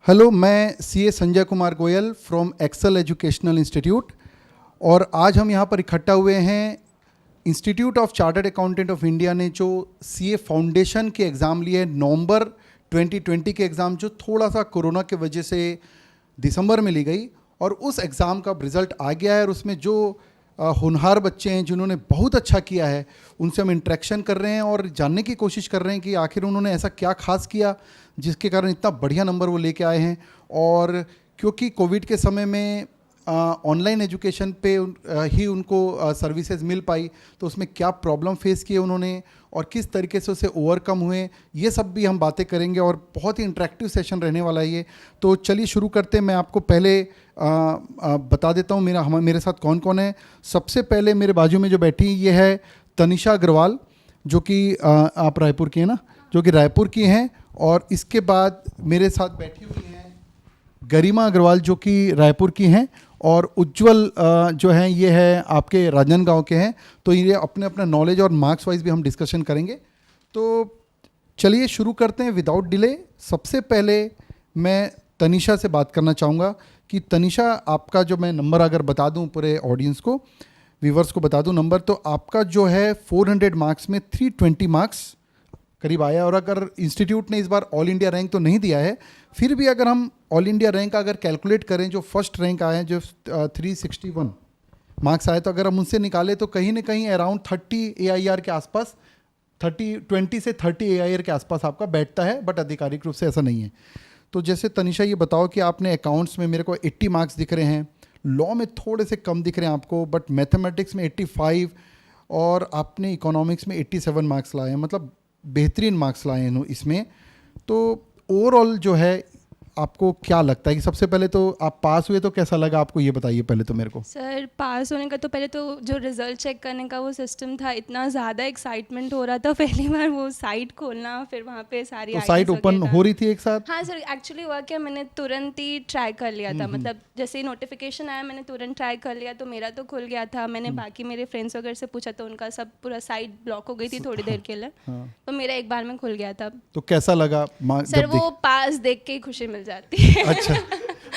Hello, मैं CA Sanjay Kumar Goyal from Excel educational institute और आज हम यहाँ पर इकट्ठा हुए हैं। Institute of chartered accountant of India ने जो सीए फाउंडेशन के एग्ज़ाम लिए नवंबर 2020 के एग्ज़ाम जो थोड़ा सा कोरोना के वजह से दिसंबर में ली गई और उस एग्ज़ाम का रिज़ल्ट आ गया है और उसमें जो होनहार बच्चे हैं जिन्होंने बहुत अच्छा किया है उनसे हम इंटरेक्शन कर रहे हैं और जानने की कोशिश कर रहे हैं कि आखिर उन्होंने ऐसा क्या खास किया जिसके कारण इतना बढ़िया नंबर वो लेके आए हैं। और क्योंकि कोविड के समय में ऑनलाइन एजुकेशन पे ही उनको सर्विसेज मिल पाई, तो उसमें क्या प्रॉब्लम फेस किए उन्होंने और किस तरीके से उसे ओवरकम हुए, ये सब भी हम बातें करेंगे और बहुत ही इंटरेक्टिव सेशन रहने वाला है ये। तो चलिए शुरू करते हैं। मैं आपको पहले बता देता हूँ मेरे साथ कौन कौन है। सबसे पहले मेरे बाजू में जो बैठी ये है तनिषा अग्रवाल, जो कि आप रायपुर की हैं ना, जो कि रायपुर की हैं। और इसके बाद मेरे साथ बैठी हुई हैं गरिमा अग्रवाल, जो कि रायपुर की हैं। और उज्जवल जो हैं ये है आपके राजनांदगांव के हैं। तो ये अपने अपना नॉलेज और मार्क्स वाइज भी हम डिस्कशन करेंगे। तो चलिए शुरू करते हैं विदाउट डिले। सबसे पहले मैं तनिषा से बात करना चाहूँगा कि तनिषा, आपका जो मैं नंबर अगर बता दूं पूरे ऑडियंस को, व्यूवर्स को बता दूं नंबर, तो आपका जो है 400 मार्क्स में 320 मार्क्स करीब आया। और अगर इंस्टीट्यूट ने इस बार ऑल इंडिया रैंक तो नहीं दिया है, फिर भी अगर हम ऑल इंडिया रैंक अगर कैलकुलेट करें, जो फर्स्ट रैंक आए हैं जो 361 मार्क्स आए, तो अगर हम उनसे निकालें तो कहीं ना कहीं अराउंड 30 AIR के आसपास, 20 से 30 AIR के आसपास आपका बैठता है, बट आधिकारिक रूप से ऐसा नहीं है। तो जैसे तनिषा ये बताओ कि आपने अकाउंट्स में मेरे को 80 मार्क्स दिख रहे हैं, लॉ में थोड़े से कम दिख रहे हैं आपको, बट मैथमेटिक्स में 85 और आपने इकोनॉमिक्स में 87 मार्क्स लाए हैं, मतलब बेहतरीन मार्क्स लाए हैं इसमें। तो ओवरऑल जो है आपको क्या लगता है कि सबसे पहले तो आप पास हुए, तो कैसा लगा आपको, ये बताइए पहले तो मेरे को। सर, पास होने का तो पहले तो जो रिज़ल्ट चेक करने का वो सिस्टम था, इतना ज़्यादा एक्साइटमेंट हो रहा था पहली बार वो साइट खोलना, फिर वहाँ पे सारी तो साइट ओपन हो रही थी एक साथ? हाँ सर, एक्चुअली हुआ क्या, मैंने तुरंत ही ट्राई कर लिया था। मतलब जैसे ही नोटिफिकेशन आया मैंने तुरंत ट्राई कर लिया, तो मेरा तो खुल गया था। मैंने बाकी मेरे फ्रेंड्स वगैरह से पूछा तो उनका सब पूरा साइट ब्लॉक हो गई थी थोड़ी देर के लिए। तो मेरा एक बार में खुल गया था। तो कैसा लगा सर, वो पास देख के ही खुशी मिल जाती है। अच्छा,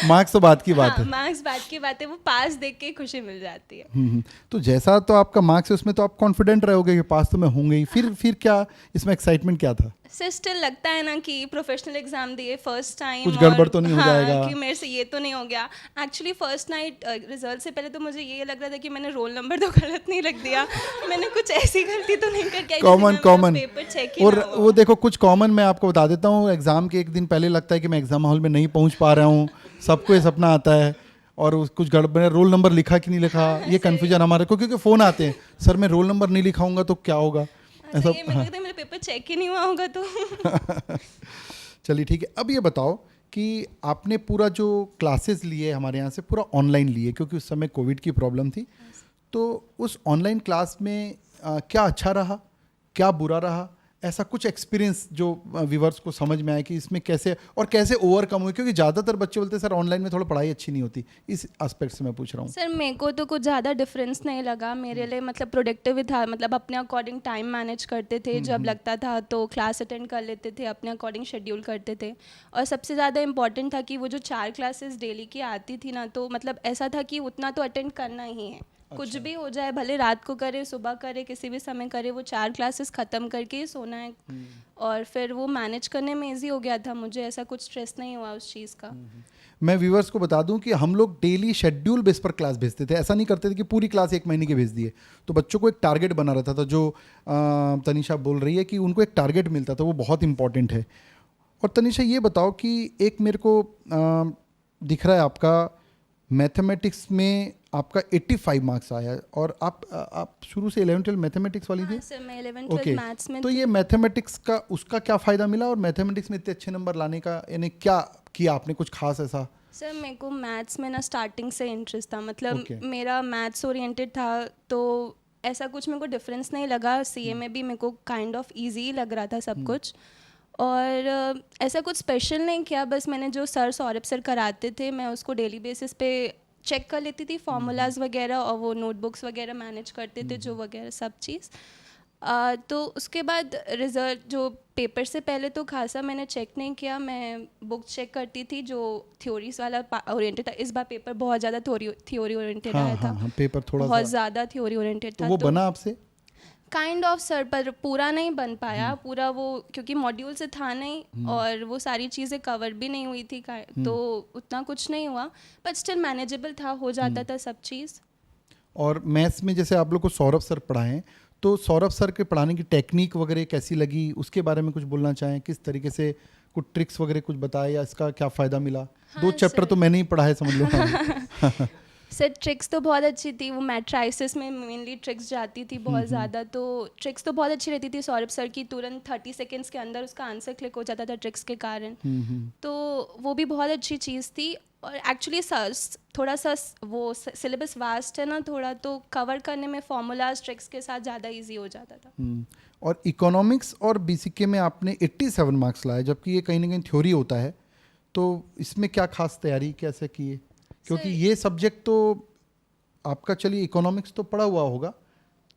मार्क्स तो बात की बात है। मार्क्स बात की बात है, वो पास देख के खुशी मिल जाती है। तो जैसा तो आपका मार्क्स है उसमें तो आप कॉन्फिडेंट रहोगे कि पास तो मैं होंगे ही। फिर क्या इसमें एक्साइटमेंट क्या था? सर, स्टिल लगता है ना कि प्रोफेशनल एग्जाम दिए फर्स्ट टाइम, कुछ गड़बड़ तो नहीं हो जाएगा कि मेरे से ये तो नहीं हो गया। एक्चुअली फर्स्ट नाइट रिजल्ट से पहले तो मुझे ये लग रहा था कि मैंने रोल नंबर तो गलत नहीं रख दिया, मैंने कुछ ऐसी गलती तो नहीं कर के कॉमन पेपर चेक और वो देखो कुछ कॉमन मैं आपको बता देता हूँ। एग्जाम के एक दिन पहले लगता है कि मैं एग्जाम हॉल में नहीं पहुँच पा रहा हूँ, सबको ये सपना आता है और कुछ गड़बड़, रोल नंबर लिखा कि नहीं लिखा, ये कन्फ्यूजन हमारे को, क्योंकि फ़ोन आते हैं, सर मैं रोल नंबर नहीं लिखाऊंगा तो क्या होगा, ऐसा। मेरा पेपर चेक ही नहीं हुआ होगा तो। चलिए ठीक है। अब ये बताओ कि आपने पूरा जो क्लासेस लिए हमारे यहाँ से पूरा ऑनलाइन लिए, क्योंकि उस समय कोविड की प्रॉब्लम थी। तो उस ऑनलाइन क्लास में क्या अच्छा रहा, क्या बुरा रहा, ऐसा कुछ एक्सपीरियंस जो व्यूवर्स को समझ में आए कि इसमें कैसे और कैसे ओवरकम हुए, क्योंकि ज़्यादातर बच्चे बोलते हैं सर ऑनलाइन में थोड़ा पढ़ाई अच्छी नहीं होती। इस एस्पेक्ट से मैं पूछ रहा हूँ। सर, मेरे को तो कुछ ज़्यादा डिफरेंस नहीं लगा मेरे लिए। मतलब प्रोडक्टिव ही था, मतलब अपने अकॉर्डिंग टाइम मैनेज करते थे, जब लगता था तो क्लास अटेंड कर लेते थे, अपने अकॉर्डिंग शेड्यूल करते थे। और सबसे ज़्यादा इंपॉर्टेंट था कि वो जो 4 क्लासेस डेली की आती थी ना, तो मतलब ऐसा था कि उतना तो अटेंड करना ही है। कुछ भी हो जाए, भले रात को करे, सुबह करे, किसी भी समय करे, वो 4 क्लासेस ख़त्म करके ही सोना है। और फिर वो मैनेज करने में इजी हो गया था मुझे, ऐसा कुछ स्ट्रेस नहीं हुआ उस चीज़ का। मैं व्यूवर्स को बता दूं कि हम लोग डेली शेड्यूल बेस पर क्लास भेजते थे, ऐसा नहीं करते थे कि पूरी क्लास 1 महीने की भेज दिए। तो बच्चों को एक टारगेट बना रहता था, जो तनिषा बोल रही है कि उनको एक टारगेट मिलता था, वो बहुत इंपॉर्टेंट है। और तनिषा ये बताओ कि एक मेरे को दिख रहा है आपका मैथमेटिक्स में आपका 85 मार्क्स आया है, और आप शुरू से 11-12 मैथमेटिक्स वाली थी? हाँ सर, मैं 11-12 मैथ्स में तो ये मैथमेटिक्स का उसका क्या फ़ायदा मिला, और मैथमेटिक्स में इतने अच्छे नंबर लाने का यानी क्या किया आपने, कुछ खास ऐसा? सर, मेरे को मैथ्स में ना स्टार्टिंग से इंटरेस्ट था, मतलब मेरा मैथ्स ओरिएंटेड था, तो ऐसा कुछ मेरे को डिफरेंस नहीं लगा। सीए में भी मेरे को काइंड ऑफ ईजी लग रहा था सब कुछ, और ऐसा कुछ स्पेशल नहीं किया। बस मैंने जो सर सौरभ सर कराते थे, मैं उसको डेली बेसिस पे चेक कर लेती थी, फार्मूलाज वगैरह, और वो नोटबुक्स वगैरह मैनेज करते थे जो वगैरह सब चीज़। तो उसके बाद रिज़ल्ट जो पेपर से पहले तो खासा मैंने चेक नहीं किया, मैं बुक चेक करती थी जो थ्योरीज वाला ओरिएंटेड था। इस बार पेपर बहुत ज़्यादा थ्योरी ओरिएंटेड आया था। हाँ, पेपर थोड़ा बहुत सा ज़्यादा थ्योरी ओरिएंटेड तो था। वो बना आपसे? काइंड ऑफ सर, पर पूरा नहीं बन पाया पूरा, वो क्योंकि मॉड्यूल से था नहीं और वो सारी चीज़ें कवर भी नहीं हुई थी, तो उतना कुछ नहीं हुआ, बट स्टिल मैनेजेबल था, हो जाता था सब चीज़। और मैथ्स में जैसे आप लोग को सौरभ सर पढ़ाएं, तो सौरभ सर के पढ़ाने की टेक्निक वगैरह कैसी लगी, उसके बारे में कुछ बोलना चाहें? किस तरीके से कुछ ट्रिक्स वगैरह कुछ बताए या इसका क्या फ़ायदा मिला? हाँ, 2 चैप्टर सर। तो मैंने ही पढ़ा है, समझ लो। सर ट्रिक्स तो बहुत अच्छी थी, वो मैट्राइसिस में मेनली ट्रिक्स जाती थी बहुत ज़्यादा, तो ट्रिक्स तो बहुत अच्छी रहती थी सौरभ सर की, तुरंत 30 सेकेंड्स के अंदर उसका आंसर क्लिक हो जाता था ट्रिक्स के कारण। तो वो भी बहुत अच्छी चीज़ थी। और एक्चुअली थोड़ा सा वो सिलेबस वास्ट है ना थोड़ा, तो कवर करने में फॉर्मूलाज ट्रिक्स के साथ ज़्यादा इजी हो जाता था। और इकोनॉमिक्स और बीसीके में आपने 87 मार्क्स लाए, जबकि ये कहीं ना कहीं थ्योरी होता है, तो इसमें क्या खास तैयारी कैसे की है? क्योंकि ये सब्जेक्ट तो आपका, चलिए इकोनॉमिक्स तो पढ़ा हुआ होगा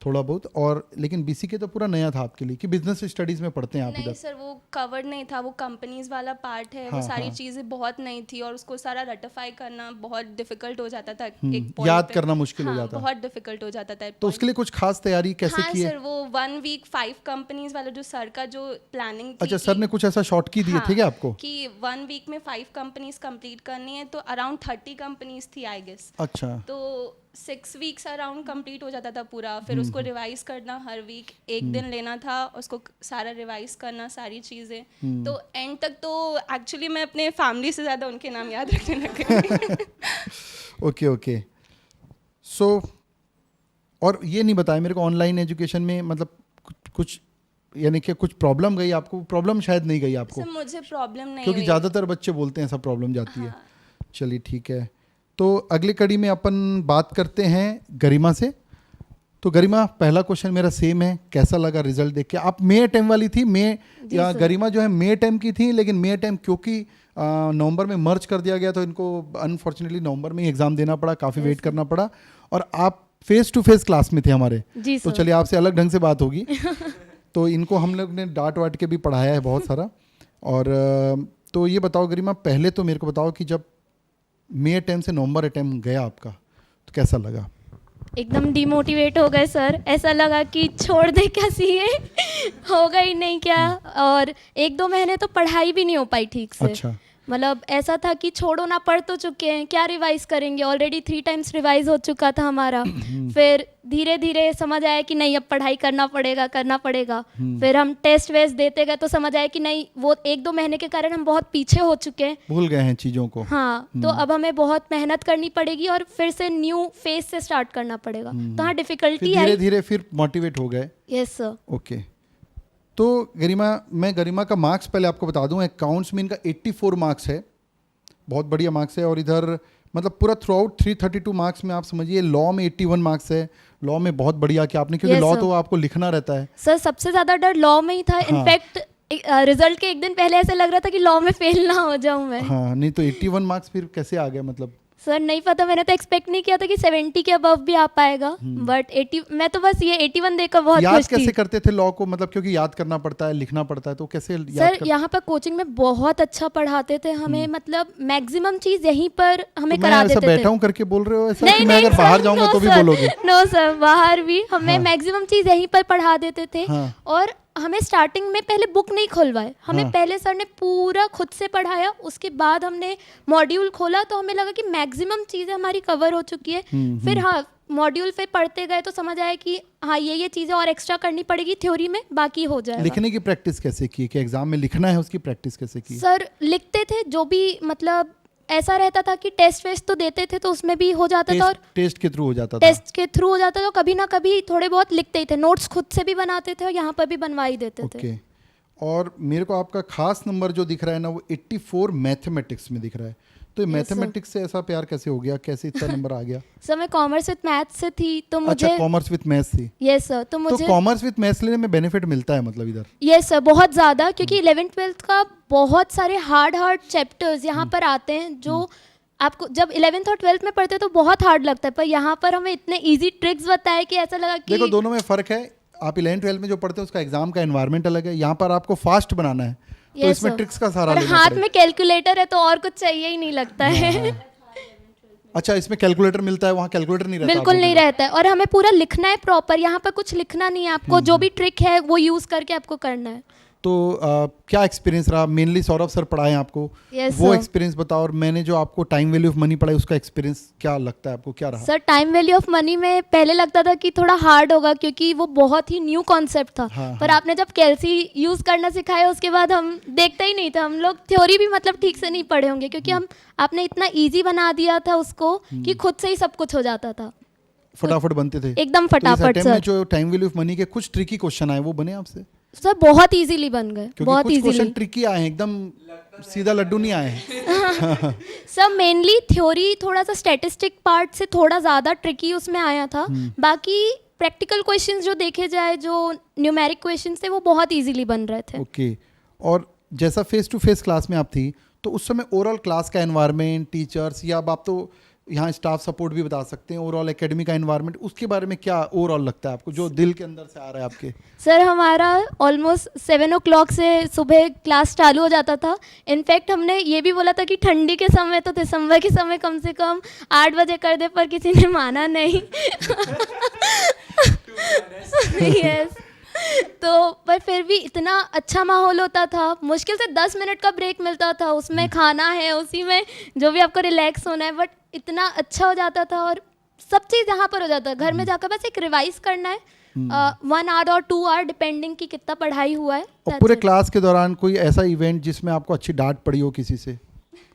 थोड़ा बहुत, और लेकिन बीसीके तो पूरा नया था आपके लिए, कि बिजनेस स्टडीज़ में पढ़ते हैं आप नहीं इधर? सर, वो कवर नहीं था, वो कंपनीज वाला पार्ट है, वो सारी चीज़ें बहुत नई थी और उसको सारा रटिफाई करना बहुत डिफिकल्ट हो जाता था। एक point याद पे। करना मुश्किल हो हाँ, जाता है। बहुत डिफिकल्ट हो जाता था। तो उसके लिए कुछ खास तैयारी कैसे हाँ की है? सर, वो 1 वीक 5 कंपनीज वाला जो सर का जो प्लानिंग थी, अच्छा, सर ने कुछ ऐसा शॉर्ट की दिए थे क्या आपको? कि 1 वीक में 5 कंपनीज कंप्लीट करनी है, तो अराउंड 30 कंपनीज थी आई गेस। अच्छा, तो 6 वीक्स अराउंड कंप्लीट हो जाता था पूरा, फिर उसको रिवाइज करना हर वीक, एक दिन लेना था उसको सारा रिवाइज करना सारी चीज़ें। तो एंड तक तो एक्चुअली मैं अपने फैमिली से ज़्यादा उनके नाम याद रखने लग गई। Okay okay. सो और ये नहीं बताया मेरे को, ऑनलाइन एजुकेशन में मतलब कुछ यानी कि कुछ प्रॉब्लम गई आपको? प्रॉब्लम शायद नहीं गई आपको, सर मुझे प्रॉब्लम नहीं क्योंकि हुई। ज़्यादातर बच्चे बोलते हैं सब प्रॉब्लम जाती है। हाँ। चलिए ठीक है, तो अगली कड़ी में अपन बात करते हैं गरिमा से। तो गरिमा, पहला क्वेश्चन मेरा सेम है, कैसा लगा रिजल्ट देख के? आप मे अटेम्प वाली थी, या गरिमा जो है मे अटेम्प की थी, लेकिन मे अटेम्प क्योंकि नवंबर में मर्ज कर दिया गया तो इनको अनफॉर्चुनेटली नवंबर में ही एग्ज़ाम देना पड़ा, काफ़ी वेट करना पड़ा, और आप फेस टू फेस क्लास में थे हमारे। तो चलिए आपसे अलग ढंग से बात होगी। तो इनको हम लोग ने डांट वाट के भी पढ़ाया है बहुत सारा। और तो ये बताओ गरिमा, पहले तो मेरे को बताओ कि जब मे अटेम्प से नवंबर अटेम्प गया आपका, तो कैसा लगा? एकदम डिमोटिवेट हो गए सर, ऐसा लगा कि छोड़ दे क्या सीए, होगा ही नहीं क्या। और 1-2 महीने तो पढ़ाई भी नहीं हो पाई ठीक से। अच्छा, मतलब ऐसा था कि छोड़ो ना, पढ़ तो चुके हैं, क्या रिवाइज करेंगे, ऑलरेडी 3 टाइम्स रिवाइज हो चुका था हमारा। फिर धीरे धीरे समझ आया कि नहीं अब पढ़ाई करना पड़ेगा। फिर हम टेस्ट वेस्ट देते गए तो समझ आया कि नहीं, वो 1-2 महीने के कारण हम बहुत पीछे हो चुके हैं, भूल गए हैं चीज़ों को। हाँ। तो अब हमें बहुत मेहनत करनी पड़ेगी और फिर से न्यू फेज से स्टार्ट करना पड़ेगा। तो हाँ, डिफिकल्टी धीरे आई। धीरे फिर मोटिवेट हो गए। Yes sir. ओके, तो गरिमा, मैं गरिमा का मार्क्स पहले आपको बता दूं, अकाउंट्स में इनका 84 मार्क्स है, बहुत बढ़िया मार्क्स है। और इधर मतलब पूरा थ्रू आउट 332 मार्क्स में आप समझिए, लॉ में 81 मार्क्स है। लॉ में बहुत बढ़िया कि आपने, क्योंकि Yes, लॉ sir. तो आपको लिखना रहता है। सर सबसे ज़्यादा डर लॉ में ही था। हाँ. इनफैक्ट रिजल्ट के एक दिन पहले ऐसे लग रहा था कि लॉ में फेल ना हो जाऊं मैं। हाँ, नहीं तो 81 मार्क्स फिर कैसे आ गए मतलब? सर नहीं पता, मैंने तो एक्सपेक्ट नहीं किया था कि 70 के अबव भी आ पाएगा, बट 80, मैं तो बस ये 81 देखकर बहुत याद खुश थी। कैसे करते थे लॉ को, मतलब क्योंकि याद करना पड़ता है, लिखना पड़ता है, तो कैसे याद सर यहाँ पर कोचिंग में बहुत अच्छा पढ़ाते थे हमें, मतलब मैक्सिमम चीज यहीं पर हमें तो मैं करा ऐसा देते बैठा थे। हूँ करके बोल रहे हो ऐसा नहीं कि मैं नहीं अगर सर, बाहर जाऊंगा नो तो भी सर, बोलोगे? नो सर, बाहर भी हमें हाँ. मैक्सिमम चीज यहीं पर पढ़ा देते थे। हाँ. और हमें स्टार्टिंग में पहले बुक नहीं खुलवाए, हमें हाँ. पहले सर ने पूरा खुद से पढ़ाया, उसके बाद हमने मॉड्यूल खोला तो हमें लगा कि मैक्सिमम चीज़ें हमारी कवर हो चुकी है। फिर हाँ, मॉड्यूल पे पढ़ते गए तो समझ आया कि हाँ ये चीज़ें और एक्स्ट्रा करनी पड़ेगी थ्योरी में, बाकी हो जाएगा। लिखने की प्रैक्टिस कैसे की, कि एग्जाम में लिखना है उसकी प्रैक्टिस कैसे की? सर लिखते थे जो भी, मतलब ऐसा रहता था कि टेस्ट वेस्ट तो देते थे तो उसमें भी हो जाता था, और टेस्ट के थ्रू हो जाता था। टेस्ट के थ्रू हो जाता था, तो कभी ना कभी थोड़े बहुत लिखते ही थे, नोट्स खुद से भी बनाते थे और यहाँ पर भी बनवा ही देते थे। ओके, और मेरे को आपका खास नंबर जो दिख रहा है ना, वो 84 मैथमेटिक्स में दिख रहा है। तो मैथमेटिक्स से ऐसा प्यार कैसे हो गया, कैसे इतना नंबर आ गया? सर मैं कॉमर्स विद मैथ्स से थी तो मुझे। अच्छा, कॉमर्स विद मैथ्स थी। यस सर, तो तो मुझे कॉमर्स विद मैथ्स लेने में बेनिफिट मिलता है मतलब इधर? यस सर, बहुत ज़्यादा, क्योंकि 11th-12th का बहुत सारे हार्ड चैप्टर्स यहाँ पर आते हैं जो आपको जब 11th और 12th में पढ़ते हैं तो बहुत हार्ड लगता है, पर यहाँ पर हमें इतने इजी ट्रिक्स बताए कि ऐसा लगा कि देखो दोनों में फ़र्क है। आप 11th-12th में जो पढ़ते हैं उसका एग्जाम का एनवायरनमेंट अलग है, यहाँ पर आपको फास्ट बनाना है, तो Yes, इसमें sir. ट्रिक्स का सहारा और लेना हाथ पड़ेगा। में कैलकुलेटर है तो और कुछ चाहिए ही नहीं लगता है। अच्छा, इसमें कैलकुलेटर मिलता है, वहाँ कैलकुलेटर नहीं रहता? बिल्कुल आप नहीं लोगों रहता है, और हमें पूरा लिखना है प्रॉपर, यहाँ पर कुछ लिखना नहीं है आपको, जो भी ट्रिक है वो यूज करके आपको करना है। को? तो क्या एक्सपीरियंस रहा? मेनली सौरभ सर पढ़ाए आपको, Yes, वो sir. एक्सपीरियंस बताओ, और मैंने जो आपको टाइम वैल्यू ऑफ मनी पढ़ाई उसका एक्सपीरियंस क्या लगता है आपको, क्या रहा? Sir time value of money में पहले लगता था कि थोड़ा हार्ड होगा क्योंकि वो बहुत ही न्यू कॉन्सेप्ट था, हाँ, पर हाँ. आपने जब कैलसी यूज करना सिखाया उसके बाद हम देखते ही नहीं थे, हम लोग थ्योरी भी मतलब ठीक से नहीं पढ़े होंगे क्योंकि हम आपने इतना इजी बना दिया था उसको कि खुद से ही सब कुछ हो जाता था, फटाफट बनते थे एकदम तो इस फटाफट। अटेम्प्ट में सर जो टाइम वैल्यू ऑफ मनी के कुछ ट्रिकी क्वेश्चन आए वो बने आपसे? सर बहुत इजीली बन गए, क्योंकि बहुत कुछ क्वेश्चन इजीली। ट्रिकी आए हैं, एकदम सीधा लड्डू नहीं आए हैं। सर मेनली थ्योरी थोड़ा सा स्टैटिस्टिक पार्ट से थोड़ा ज़्यादा ट्रिकी उसमें आया था, बाकी प्रैक्टिकल क्वेश्चंस जो देखे जाए, जो न्यूमेरिक क्वेश्चंस थे वो बहुत इजीली बन रहे थे। ओके, और जैसा फेस टू फेस क्लास में आप थी तो उस समय ओवरऑल क्लास का एनवायरनमेंट, टीचर्स, या अब आप तो यहाँ स्टाफ सपोर्ट भी बता सकते हैं, ओवरऑल एकेडमी का एनवायरनमेंट, उसके बारे में क्या ओवरऑल लगता है आपको, जो दिल के अंदर से आ रहा है आपके? सर हमारा ऑलमोस्ट 7 o'clock से सुबह क्लास चालू हो जाता था। इनफैक्ट हमने ये भी बोला था कि ठंडी के समय तो दिसंबर के समय कम से कम 8 बजे कर दे, पर किसी ने माना नहीं। यस, तो पर फिर भी इतना अच्छा माहौल होता था, मुश्किल से 10 मिनट का ब्रेक मिलता था, उसमें खाना है, उसी में जो भी आपको रिलैक्स होना है, बट इतना अच्छा हो जाता था और सब चीज़ यहाँ पर हो जाता है। घर में जाकर बस एक रिवाइज करना है, 1 hour और 2 hour डिपेंडिंग कि कितना पढ़ाई हुआ है। और That's पूरे it. क्लास के दौरान कोई ऐसा इवेंट जिसमें आपको अच्छी डांट पड़ी हो किसी से,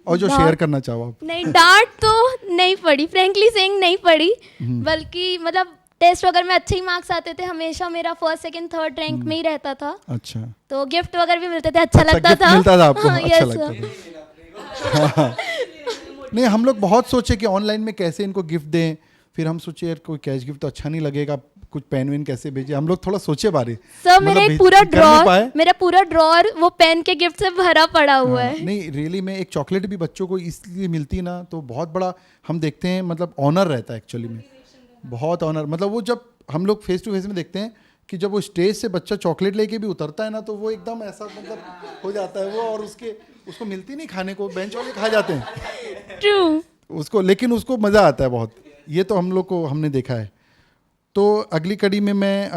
और जो डांट? शेयर करना चाहो आप? नहीं, डांट तो नहीं पड़ी, फ्रेंकली सेइंग नहीं पड़ी, बल्कि मतलब टेस्ट वगैरह में अच्छे ही मार्क्स आते थे, हमेशा मेरा 1st, 2nd, 3rd रैंक में ही रहता था, अच्छा, तो गिफ्ट वगैरह भी मिलते थे, अच्छा लगता गिफ्ट था। मिलता था आपको? हाँ, अच्छा yes, लगता sir. था। नहीं, हम लोग बहुत सोचे कि ऑनलाइन में कैसे इनको गिफ्ट दें, फिर हम सोचे यार कोई कैश गिफ्ट तो अच्छा नहीं लगेगा, कुछ पेन वेन कैसे भेजे, हम लोग थोड़ा सोचे बारे। सर मतलब मेरा पूरा ड्रॉर वो पेन के गिफ्ट से भरा पड़ा हुआ है। नहीं, रियली में एक चॉकलेट भी बच्चों को इसलिए मिलती ना, तो बहुत बड़ा हम देखते हैं, मतलब ऑनर रहता है एक्चुअली में, बहुत ऑनर। मतलब वो जब हम लोग फेस टू फेस में देखते हैं कि जब वो स्टेज से बच्चा चॉकलेट लेके भी उतरता है ना, तो वो एकदम ऐसा मतलब हो जाता है वो, और उसको मिलती नहीं खाने को, बेंच वाले खा जाते हैं ट्रू उसको, लेकिन उसको मज़ा आता है बहुत। ये तो हम लोग को हमने देखा है। तो अगली कड़ी में मैं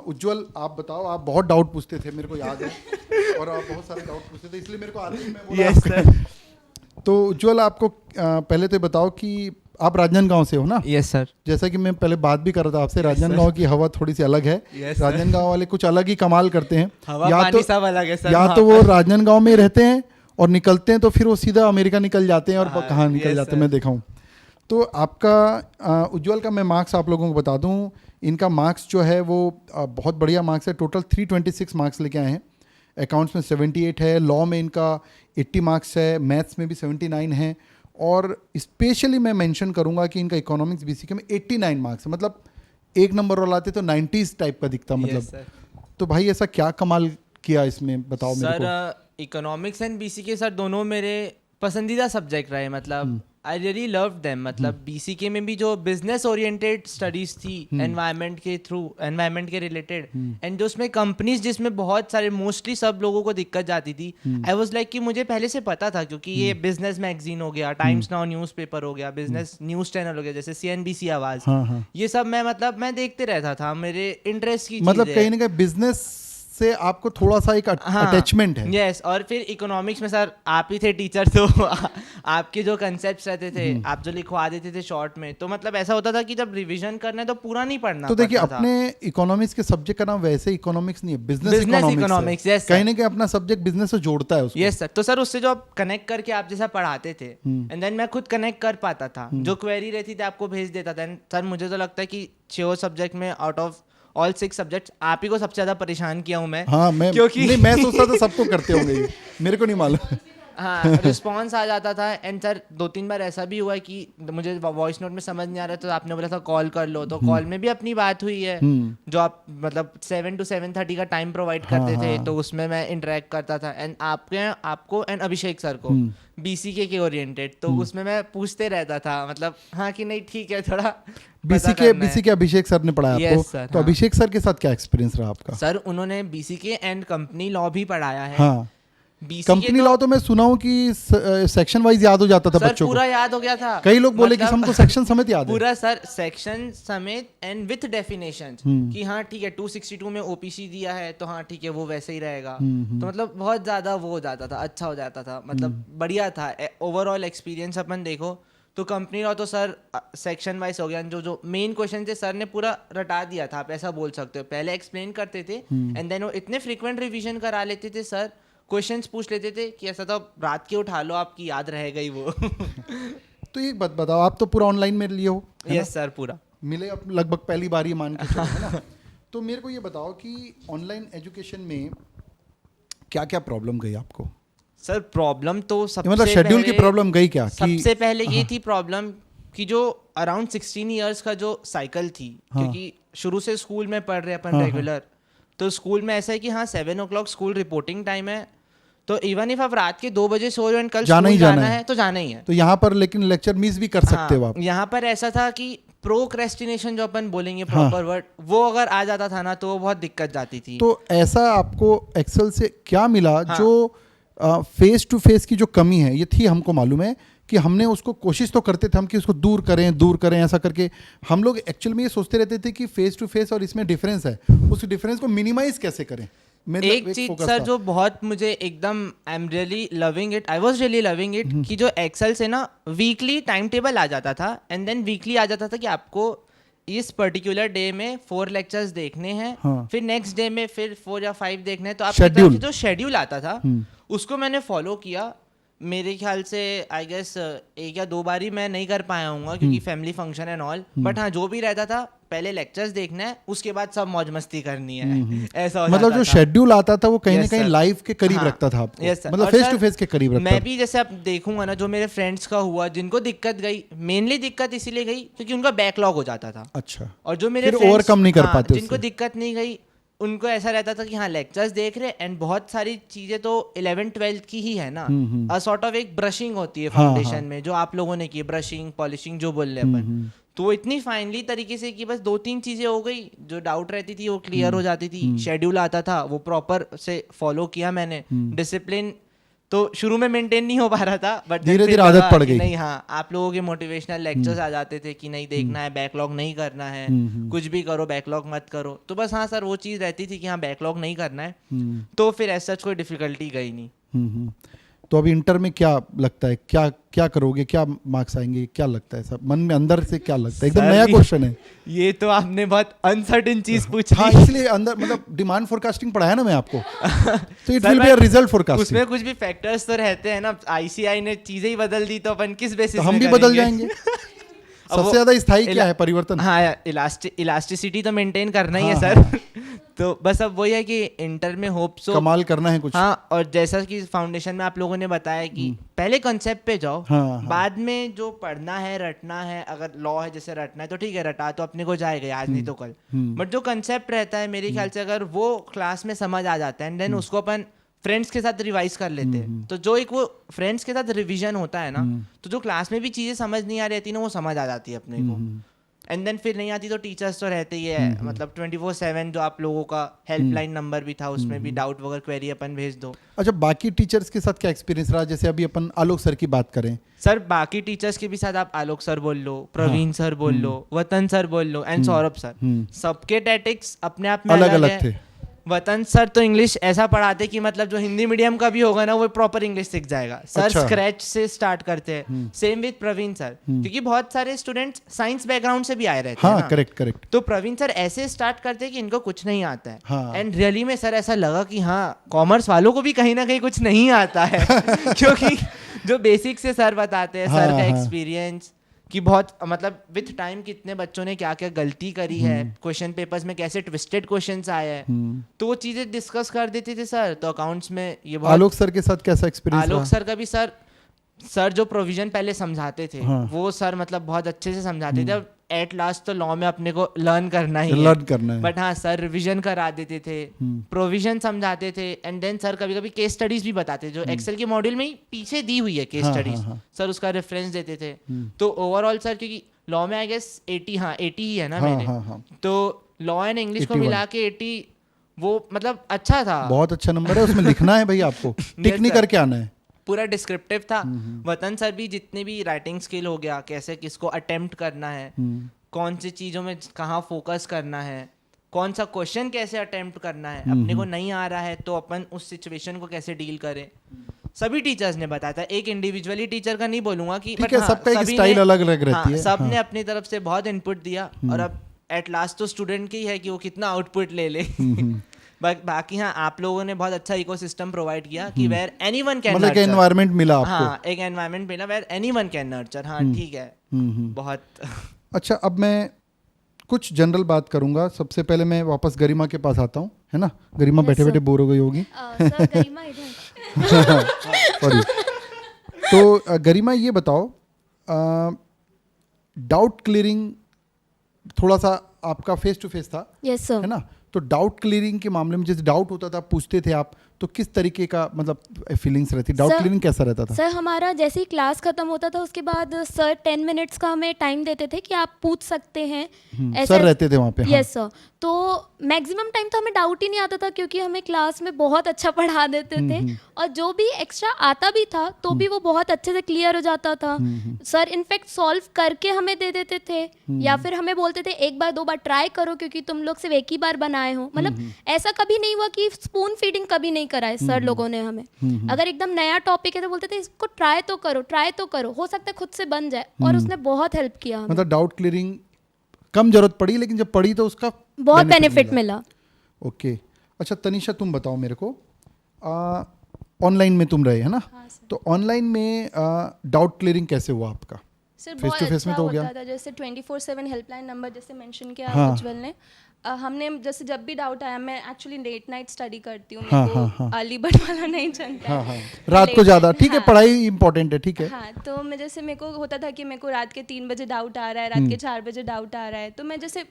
उज्जवल, आप बताओ, आप बहुत डाउट पूछते थे, मेरे को याद है, और आप बहुत सारे डाउट पूछते थे, इसलिए मेरे को आते ही मैं बोला आपको। तो उज्जवल, आपको पहले तो बताओ कि आप राजनांदगांव से हो ना? Yes sir. जैसा कि मैं पहले बात भी कर रहा था आपसे, राजनांदगांव की हवा थोड़ी सी अलग है। राजनांदगांव वाले कुछ अलग ही कमाल करते हैं, हवा पानी सब अलग है सर। या तो वो राजनांदगांव में रहते हैं और निकलते हैं तो फिर वो सीधा अमेरिका निकल जाते हैं, और कहाँ निकल जाते हैं मैं देखा हूँ। तो आपका उज्जवल का मैं मार्क्स आप लोगों को बता दूं, इनका मार्क्स जो है वो बहुत बढ़िया मार्क्स है, टोटल 326 मार्क्स लेके आए हैं। अकाउंट्स में 78 है, लॉ में इनका 80 मार्क्स है, मैथ्स में भी 79 है, और स्पेशली मैं मेंशन करूंगा कि इनका इकोनॉमिक्स बीसीके में 89 मार्क्स है, मतलब एक नंबर वाला आते तो 90s टाइप का दिखता, मतलब। तो भाई ऐसा क्या कमाल किया इसमें, बताओ मेरे को। Sir economics and BCK sir दोनों मेरे पसंदीदा सब्जेक्ट रहे, मतलब आई रियली लव देम। मतलब बीसीके में भी जो बिजनेस ओरिएंटेड स्टडीज थी एनवायरनमेंट के थ्रू, एनवायरनमेंट के रिलेटेड, एंड जो उसमें कंपनीज जिसमें बहुत सारे मोस्टली सब लोगों को दिक्कत जाती थी, आई वाज लाइक कि मुझे पहले से पता था, क्योंकि ये बिजनेस मैगजीन हो गया, टाइम्स नाउ न्यूज़पेपर हो गया, बिजनेस न्यूज़ चैनल हो गया, जैसे सीएनबीसी आवाज, ये सब मैं देखते रहता था, मेरे इंटरेस्ट की मतलब कहीं ना कहीं बिजनेस से आपको थोड़ा सा एक अटैचमेंट है। यस, और फिर इकोनॉमिक्स में सर आप ही थे टीचर, तो आपके जो कंसेप्ट्स रहते थे, आप जो लिखवा देते थे शॉर्ट में, तो मतलब ऐसा होता था कि जब रिवीजन करना है तो पूरा नहीं पढ़ना। तो देखिए, अपने इकोनॉमिक्स के सब्जेक्ट का नाम वैसे इकोनॉमिक्स नहीं है, बिजनेस इकोनॉमिक्स। यस, कहीं ना कहीं अपना सब्जेक्ट बिजनेस से जोड़ता है उसको। Yes sir. तो सर उससे जो आप कनेक्ट करके आप जैसा पढ़ाते थे, एंड देन मैं खुद कनेक्ट कर पाता था, जो क्वेरी रहती थी आपको भेज देता था। सर मुझे तो लगता है कि 6 सब्जेक्ट में आउट ऑफ ऑल 6 सब्जेक्ट्स आप ही को सबसे ज्यादा परेशान किया हूं मैं। हाँ, मैं क्योंकि नहीं, मैं सोचता था सबको करते होंगे ये, मेरे को नहीं मालूम। हाँ रिस्पॉन्स आ जाता था। एंड सर 2-3 बार ऐसा भी हुआ कि मुझे वॉइस नोट में समझ नहीं आ रहा तो आपने बोला था कॉल कर लो, तो कॉल में भी अपनी बात हुई है जो आप मतलब 7 to 7:30 का टाइम प्रोवाइड करते थे, तो उसमें मैं इंटरेक्ट करता था। एंड आपको एंड अभिषेक सर को BCK के ओरिएंटेड, तो उसमें मैं पूछते रहता था मतलब हाँ कि नहीं ठीक है थोड़ा BCK अभिषेक सर ने पढ़ाया Yes, आपको, sir, तो हाँ। अभिषेक सर के साथ क्या एक्सपीरियंस रहा आपका? सर उन्होंने BCK एंड कंपनी लॉ भी पढ़ाया है। हाँ, BCK कंपनी लॉ तो मैं सुना हूँ कि सेक्शन वाइज याद हो जाता था सर बच्चों को। पूरा याद हो गया था। कई लोग बोले कि मतलब हमको सेक्शन समेत याद है। पूरा सर सेक्शन समेत एंड विथ डेफिनेशन कि हाँ ठीक है 262 में OPC दिया है तो हाँ ठीक है वो वैसे ही रहेगा। तो मतलब बहुत ज्यादा वो हो जाता था, अच्छा हो जाता था, मतलब बढ़िया था ओवरऑल एक्सपीरियंस। अपन देखो तो कंपनी लॉ तो सर सेक्शन वाइज हो गया, जो मेन क्वेश्चन थे सर ने पूरा रटा दिया था, आप ऐसा बोल सकते हो। पहले एक्सप्लेन करते थे एंड देन वो इतने फ्रीक्वेंट रिवीजन करा लेते थे सर, क्वेश्चंस पूछ लेते थे कि ऐसा तो रात के उठा लो आपकी याद रहेगा ही वो। तो एक बात बताओ, आप तो पूरा ऑनलाइन में लिए हो? यस सर पूरा मिले अब लगभग पहली बार ही मान के चलो, है ना? तो मेरे को ये बताओ कि ऑनलाइन एजुकेशन में क्या क्या प्रॉब्लम गई आपको? सर प्रॉब्लम तो सबसे मतलब शेड्यूल की प्रॉब्लम गई क्या? सबसे पहले ये थी प्रॉब्लम कि जो अराउंड 16 इयर्स का जो साइकिल थी, क्योंकि शुरू से स्कूल में पढ़ रहे अपन रेगुलर, तो स्कूल में ऐसा है कि हाँ 7 o'clock स्कूल रिपोर्टिंग टाइम है, तो इवन इफ आप रात के 2 बजे सो रहे हो कल जाना ही जाना है तो जाना ही है। तो यहाँ पर लेकिन लेक्चर मिस भी कर सकते हो आप। यहाँ पर ऐसा था कि प्रोक्रेस्टिनेशन जो अपन बोलेंगे प्रॉपर वर्ड, वो अगर आ जाता था ना तो वो बहुत दिक्कत जाती थी। तो ऐसा आपको एक्सेल से क्या मिला जो फेस टू फेस की जो कमी है ये थी, हमको मालूम है कि हमने उसको कोशिश तो करते थे हम कि उसको दूर करें ऐसा करके हम लोग एक्चुअल में ये सोचते रहते थे कि फेस टू फेस और इसमें डिफरेंस है, उस डिफरेंस को मिनिमाइज कैसे करें। एक चीज सर जो बहुत मुझे एकदम I am really loving it, I was really loving it कि जो एक्सेल से ना वीकली टाइम टेबल आ जाता था एंड देन वीकली आ जाता था कि आपको इस पर्टिकुलर डे में 4 लेक्चर्स देखने हैं, फिर नेक्स्ट डे में फिर 4 या 5 देखने हैं, तो आपकी तरफ से जो शेड्यूल आता था उसको मैंने फॉलो किया। मेरे ख्याल से आई गेस 1 या 2 बार ही मैं नहीं कर पाया हूँ क्योंकि family function and all, but हाँ जो भी रहता था पहले लेक्चर्स देखना है उसके बाद सब मौज मस्ती करनी है, ऐसा हो मतलब जाता जो था। शेड्यूल आता था वो कहीं ना Yes, कहीं sir. लाइफ के करीब हाँ, रखता था आपको, yes, sir. मतलब और फेस sir, टू फेस के करीब रखता मैं भी जैसे आप देखूंगा ना जो मेरे फ्रेंड्स का हुआ जिनको दिक्कत गई, मेनली दिक्कत इसीलिए गई क्योंकि उनका बैकलॉग हो जाता था। अच्छा, और जो मेरे फिर friends- ओवरकम नहीं कर पाते जिनको उससे। दिक्कत नहीं गई उनको ऐसा रहता था कि हाँ लेक्चर्स देख रहे एंड बहुत सारी चीजें तो 11th-12th की ही है ना, अ सॉर्ट ऑफ एक ब्रशिंग होती है फाउंडेशन में जो आप लोगों ने की, ब्रशिंग पॉलिशिंग जो बोल रहे अपन, तो इतनी फाइनली तरीके से कि बस 2-3 चीजें हो गई, जो डाउट रहती थी वो क्लियर हो जाती थी, शेड्यूल आता था वो प्रॉपर से फॉलो किया मैंने, डिसिप्लिन तो शुरू में मेंटेन नहीं हो पा रहा था बट धीरे-धीरे आदत पड़ गई। नहीं हाँ आप लोगों के मोटिवेशनल लेक्चर्स आ जाते थे कि नहीं देखना है, बैकलॉग नहीं करना है, कुछ भी करो बैकलॉग मत करो, तो बस हाँ सर वो चीज़ रहती थी कि हाँ बैकलॉग नहीं करना है, तो फिर ऐसा कोई डिफिकल्टी गई नहीं। तो अभी इंटर में क्या लगता है, क्या क्या करोगे, क्या मार्क्स आएंगे, क्या लगता है सब मन में अंदर से क्या लगता है? एकदम नया क्वेश्चन है ये तो आपने बहुत अनसर्टेन चीज पूछी। हाँ इसलिए अंदर मतलब डिमांड फोरकास्टिंग पढ़ाया ना मैं आपको, तो it will be a result forecasting. उसमें कुछ भी फैक्टर्स तो रहते हैं ना, ICI ने चीजें ही बदल दी तो अपन किस बेसिस तो हम भी बदल जाएंगे। सबसे ज्यादा स्थायी क्या है परिवर्तन? हाँ इलास्टिसिटी तो मेंटेन करना ही है हाँ, सर। तो बस अब वही है कि इंटर में होप सो कमाल करना है कुछ। हाँ, और जैसा कि फाउंडेशन में आप लोगों ने बताया कि पहले कॉन्सेप्ट पे जाओ, हाँ, बाद में जो पढ़ना है रटना है, अगर लॉ है जैसे रटना है तो ठीक है रटा तो अपने को जाएगा आज नहीं तो कल, बट जो कॉन्सेप्ट रहता है मेरे ख्याल से अगर वो क्लास में समझ आ जाता है एंड देन उसको अपन फ्रेंड्स के साथ रिवाइज कर लेते हैं, तो जो एक वो फ्रेंड्स के साथ रिवीजन होता है ना, तो जो क्लास में भी चीजें समझ नहीं आ रही थी ना वो समझ आ जाती है अपने को, एंड देन फिर नहीं आती तो टीचर्स तो रहते ही है, मतलब 24/7 जो आप लोगों का हेल्पलाइन नंबर भी था उसमें भी डाउट वगैरह क्वेरी अपन भेज दो। अच्छा, बाकी टीचर्स के साथ क्या एक्सपीरियंस रहा? जैसे अभी अपन आलोक सर की बात करें। सर बाकी टीचर्स के भी साथ आप आलोक सर बोल लो, प्रवीण सर बोल लो, वतन सर बोल लो एंड सौरभ सर, सबके टैटिक्स अपने आप में अलग अलग थे। वतन सर तो इंग्लिश ऐसा पढ़ाते कि मतलब जो हिंदी मीडियम का भी होगा ना वो प्रॉपर इंग्लिश सीख जाएगा सर। अच्छा। स्क्रैच से स्टार्ट करते हैं। सेम विद प्रवीण सर, क्योंकि बहुत सारे स्टूडेंट्स साइंस बैकग्राउंड से भी आए रहते हैं हाँ ना। करेक्ट। तो प्रवीण सर ऐसे स्टार्ट करते हैं कि इनको कुछ नहीं आता है, हाँ। एंड रियली में सर ऐसा लगा कि हाँ कॉमर्स वालों को भी कहीं ना कहीं कुछ नहीं आता है क्योंकि जो बेसिक से सर बताते हैं, हाँ, सर का हाँ। एक्सपीरियंस कि बहुत मतलब विथ टाइम कितने बच्चों ने क्या क्या गलती करी है, क्वेश्चन पेपर्स में कैसे ट्विस्टेड क्वेश्चंस आए हैं, तो वो चीज़ें डिस्कस कर देते थे सर। तो अकाउंट्स में ये बहुत आलोक सर के साथ कैसा एक्सपीरियंस आलोक रहा? सर का भी सर जो प्रोविजन पहले समझाते थे वो सर मतलब बहुत अच्छे से समझाते थे। अब एट लास्ट तो लॉ में अपने को लर्न करना ही लर्न करना है। बट हाँ सर रिवीजन करा देते थे, प्रोविजन समझाते थे, एंड देन सर कभी कभी केस स्टडीज भी बताते थे जो एक्सेल के मॉड्यूल में ही पीछे दी हुई है केस स्टडीज, सर उसका रेफरेंस देते थे। तो ओवरऑल सर क्योंकि लॉ में आई गेस 80 ही है ना मेरे, तो लॉ एंड इंग्लिश को मिला के 80 वो मतलब अच्छा था, बहुत अच्छा नंबर है। उसमें लिखना है भाई आपको, टिक नहीं करके आना है। पूरा डिस्क्रिप्टिव था। वतन सर भी जितने भी राइटिंग स्किल हो गया, कैसे किसको अटेम्प्ट करना है, कौन सी चीज़ों में कहाँ फोकस करना है, कौन सा क्वेश्चन कैसे अटेम्प्ट करना है, अपने को नहीं आ रहा है तो अपन उस सिचुएशन को कैसे डील करें, सभी टीचर्स ने बताया था। एक इंडिविजुअली टीचर का नहीं बोलूंगा कि ठीक है, सबका एक स्टाइल अलग अलग रहती है। सब ने अपनी तरफ से बहुत इनपुट दिया और अब एट लास्ट तो स्टूडेंट की है कि वो कितना आउटपुट ले ले। बाकी हाँ आप लोगों ने बहुत अच्छा इकोसिस्टम प्रोवाइड किया कि वेयर एनीवन कैन मतलब एक एनवायरनमेंट मिला आपको। हाँ एक एनवायरनमेंट मिला वेयर एनीवन कैन नर्चर। हाँ ठीक है बहुत अच्छा। अब मैं कुछ जनरल बात करूंगा। सबसे पहले मैं वापस गरिमा के पास आता हूँ, है ना? गरिमा बैठे बैठे बोर हो गई होगी। सर गरिमा इधर सॉरी। तो गरिमा ये बताओ, डाउट क्लियरिंग थोड़ा सा आपका फेस टू फेस था, यस सर, है ना? तो डाउट क्लियरिंग के मामले में जैसे डाउट होता था पूछते थे आप, तो किस तरीके का मतलब फीलिंग्स रहती? डाउट क्लियरिंग कैसा रहता था? सर हमारा जैसे ही क्लास खत्म होता था उसके बाद सर 10 मिनट्स का हमें टाइम देते थे कि आप पूछ सकते हैं। सर रहते थे वहाँ पे? Yes sir. तो मैक्सिमम टाइम तो हमें डाउट ही नहीं आता था क्योंकि हमें क्लास में बहुत अच्छा पढ़ा देते थे और जो भी एक्स्ट्रा आता भी था तो भी वो बहुत अच्छे से क्लियर हो जाता था। सर इनफैक्ट सॉल्व करके हमें दे देते थे या फिर हमें बोलते थे एक बार दो बार ट्राई करो क्योंकि तुम लोग सिर्फ एक ही बार बनाए हो। मतलब ऐसा कभी नहीं हुआ कि स्पून फीडिंग कभी नहीं कराए सर लोगों ने हमें। अगर एकदम नया टॉपिक है तो बोलते थे इसको ट्राई तो करो, हो सकता है खुद से बन जाए। और उसने बहुत हेल्प किया हमें। मतलब डाउट क्लियरिंग कम जरूरत पड़ी लेकिन जब पड़ी तो उसका बहुत बेनिफिट मिला। ओके। अच्छा तनिषा तुम बताओ मेरे को, ऑनलाइन में तुम रहे है ना? हाँ सर। तो ऑनलाइन में डाउट क्लियरिंग कैसे हुआ आपका? सर Face बहुत to face अच्छा में तो हो गया। होता था। जैसे 24/7 हेल्पलाइन नंबर जैसे मेंशन किया हाँ। उज्जवल ने, हमने जैसे जब भी डाउट आया, मैं एक्चुअली लेट नाइट स्टडी करती हूँ, हाँ, मेरे हाँ, को हाँ। अर्ली बर्ड वाला नहीं चलता हाँ है। हाँ रात को Late ज़्यादा night, ठीक है, हाँ। पढ़ाई इंपॉर्टेंट है, ठीक है। हाँ तो मैं जैसे मेरे को होता था कि मेरे को रात के 3 बजे डाउट आ रहा है, रात के 4 बजे डाउट आ रहा है, तो मैं जैसे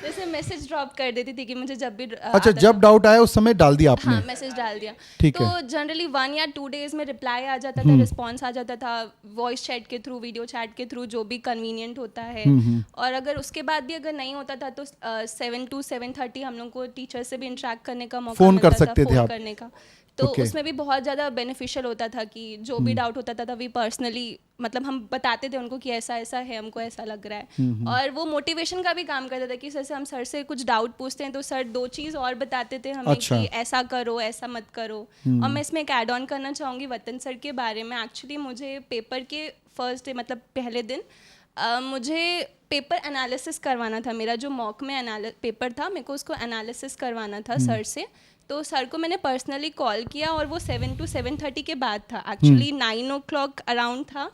जैसे मैसेज ड्रॉप कर देती थी कि मुझे जब भी अच्छा जब डाउट आया उस समय डाल दिया आपने? हाँ मैसेज डाल दिया। ठीक तो है। जनरली 1 या 2 डेज में रिप्लाई आ जाता था, रिस्पॉन्स आ जाता था, वॉइस चैट के थ्रू, वीडियो चैट के थ्रू, जो भी कन्वीनियंट होता है। और अगर उसके बाद भी अगर नहीं होता था तो 7 to 7:30 हम लोग को टीचर से भी इंटरेक्ट करने का मौका फोन मिलता कर था, सकते थे फोन आप। करने का। तो Okay. उसमें भी बहुत ज़्यादा बेनिफिशियल होता था कि जो भी डाउट होता था तभी पर्सनली मतलब हम बताते थे उनको कि ऐसा ऐसा है, हमको ऐसा लग रहा है। और वो मोटिवेशन का भी काम करता था कि जैसे हम सर से कुछ डाउट पूछते हैं तो सर 2 चीज़ और बताते थे हमें अच्छा। कि ऐसा करो, ऐसा मत करो। और मैं इसमें एक ऐड ऑन करना चाहूँगी वतन सर के बारे में। एक्चुअली मुझे पेपर के फर्स्ट डे मतलब पहले दिन मुझे पेपर एनालिसिस करवाना था। मेरा जो मॉक में पेपर था, मेरे को उसको एनालिसिस करवाना था सर से। तो सर को मैंने पर्सनली कॉल किया और वो 7 to 7:30 के बाद था, एक्चुअली 9 o'clock अराउंड था।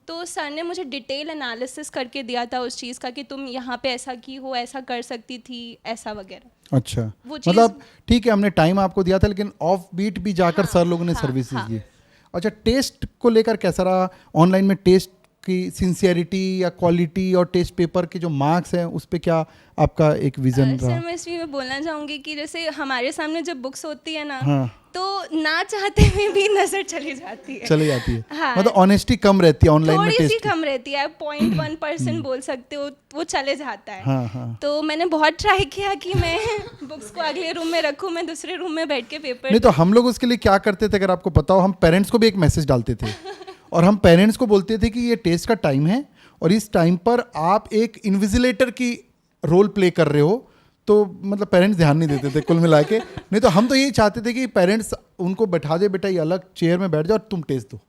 तो सर ने मुझे डिटेल एनालिसिस करके दिया था उस चीज़ का कि तुम यहाँ पे ऐसा की हो, ऐसा कर सकती थी, ऐसा वगैरह। अच्छा वो चीज़- मतलब ठीक है, हमने टाइम आपको दिया था लेकिन ऑफ बीट भी जाकर हाँ, सर लोगों ने हाँ, सर्विसेज हाँ। दी। अच्छा टेस्ट को लेकर कैसा रहा ऑनलाइन में? टेस्ट की सिंसियरिटी या क्वालिटी और टेस्ट पेपर के जो मार्क्स हैं उस पे क्या आपका एक विजन सर रहा? मैं इसमें मैं बोलना चाहूँगी कि जैसे हमारे सामने जब बुक्स होती है ना, हाँ। तो ना चाहते हुए भी नज़र चली जाती है। चली जाती है। हाँ। मतलब ऑनेस्टी कम रहती है ऑनलाइन में थोड़ी सी टेस्ट? कम रहती है, 0.1% बोल सकते हो, वो चले जाता है। हाँ हाँ। तो मैंने बहुत ट्राई किया कि मैं बुक्स को अगले रूम में रखूं, मैं दूसरे रूम में बैठ के पेपर नहीं तो हम लोग उसके लिए क्या करते थे अगर आपको पता हो, हम पेरेंट्स को भी एक मैसेज डालते थे और हम पेरेंट्स को बोलते थे कि ये टेस्ट का टाइम है और इस टाइम पर आप एक इन्विजिलेटर की रोल प्ले कर रहे हो। तो मतलब पेरेंट्स ध्यान नहीं देते थे कुल मिला के। नहीं तो हम तो यही चाहते थे कि पेरेंट्स उनको बैठा दे, बेटा ये अलग चेयर में बैठ जाओ और तुम टेस्ट दो।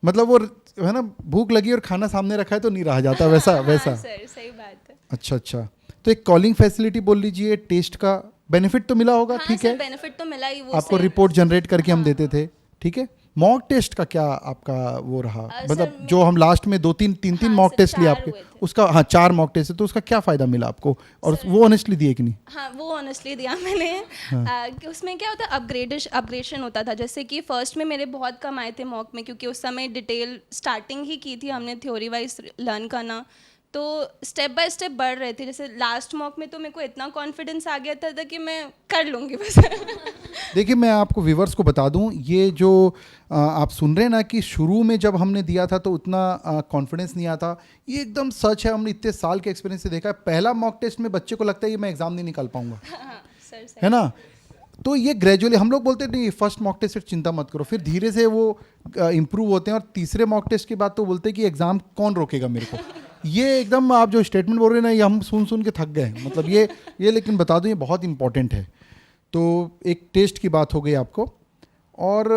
मतलब वो है ना, भूख लगी और खाना सामने रखा है तो नहीं रहा जाता वैसा वैसा। हाँ, सर सही बात है। अच्छा अच्छा। तो एक कॉलिंग फैसिलिटी बोल लीजिए, टेस्ट का बेनिफिट तो मिला होगा? हाँ, ठीक सर है, बेनिफिट तो मिला ही। वो आपको से- रिपोर्ट जनरेट करके हम देते थे, ठीक है। मॉक टेस्ट का क्या आपका वो रहा, सर, मतलब जो हम लास्ट में 2-3 हाँ, मॉक सर, टेस्ट लिए 4 आपके, हुए थे। उसका हाँ 4 मॉक टेस्ट है, तो उसका क्या फ़ायदा मिला आपको, और वो ऑनेस्टली दिए कि नहीं? हाँ, वो ऑनेस्टली दिया मैंने। कि उसमें क्या होता है, अपग्रेडेशन होता था। जैसे कि फर्स्ट में मेरे बहुत कम आए थे मॉक में, क्योंकि उस समय डिटेल स्टार्टिंग ही की थी हमने थ्योरी वाइज लर्न करना, तो स्टेप बाय स्टेप बढ़ रहे थे। जैसे लास्ट मॉक में तो मेरे को इतना कॉन्फिडेंस आ गया था कि मैं कर लूँगी बस। देखिए, मैं आपको व्यूवर्स को बता दूं, ये जो आप सुन रहे हैं ना कि शुरू में जब हमने दिया था तो उतना कॉन्फिडेंस नहीं आता, ये एकदम सच है। हमने इतने साल के एक्सपीरियंस से देखा है, पहला मॉक टेस्ट में बच्चे को लगता है कि मैं एग्जाम नहीं निकाल पाऊंगा, सर है ना। तो ये ग्रेजुअली हम लोग बोलते हैं नहीं, फर्स्ट मॉक टेस्ट से चिंता मत करो, फिर धीरे से वो इम्प्रूव होते हैं, और तीसरे मॉक टेस्ट के बाद तो बोलते हैं कि एग्ज़ाम कौन रोकेगा मेरे को। ये एकदम आप जो स्टेटमेंट बोल रहे हैं ना, ये हम सुन के थक गए, मतलब ये लेकिन बता दूं, ये बहुत इंपॉर्टेंट है। तो एक टेस्ट की बात हो गई आपको, और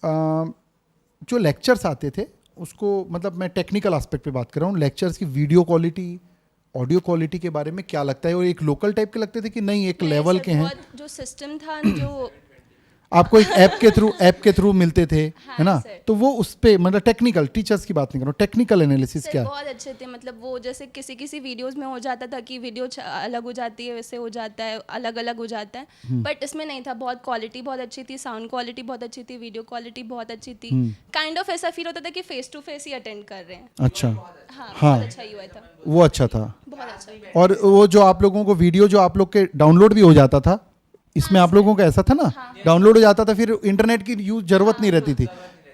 जो लेक्चर्स आते थे उसको, मतलब मैं टेक्निकल एस्पेक्ट पे बात कर रहा हूँ, लेक्चर्स की वीडियो क्वालिटी, ऑडियो क्वालिटी के बारे में क्या लगता है, और एक लोकल टाइप के लगते थे कि नहीं एक लेवल के हैं? जो सिस्टम था, जो आपको एक ऐप के थ्रू मिलते थे, हाँ, है ना, सर। तो वो उस पे मतलब टेक्निकल टीचर्स की बात नहीं कर रहा हूँ, टेक्निकल एनालिसिस सर क्या है? बहुत अच्छे थे। मतलब वो जैसे किसी वीडियोस में हो जाता था कि वीडियो अलग हो जाती है, वैसे हो जाता है, अलग अलग हो जाता है, बट इसमें नहीं था। बहुत क्वालिटी बहुत अच्छी थी, साउंड क्वालिटी बहुत अच्छी थी, वीडियो क्वालिटी बहुत अच्छी थी। काइंड ऑफ ऐसा फील होता था कि फेस टू फेस ही अटेंड कर रहे हैं। अच्छा, हाँ, हाँ। बहुत अच्छा हुआ था, वो अच्छा था। बहुत अच्छा। और वो जो आप लोगों को वीडियो जो आप लोग के डाउनलोड भी हो जाता था, इसमें आप लोगों का ऐसा था ना, डाउनलोड हो जाता था, फिर इंटरनेट की यूज जरूरत नहीं रहती थी।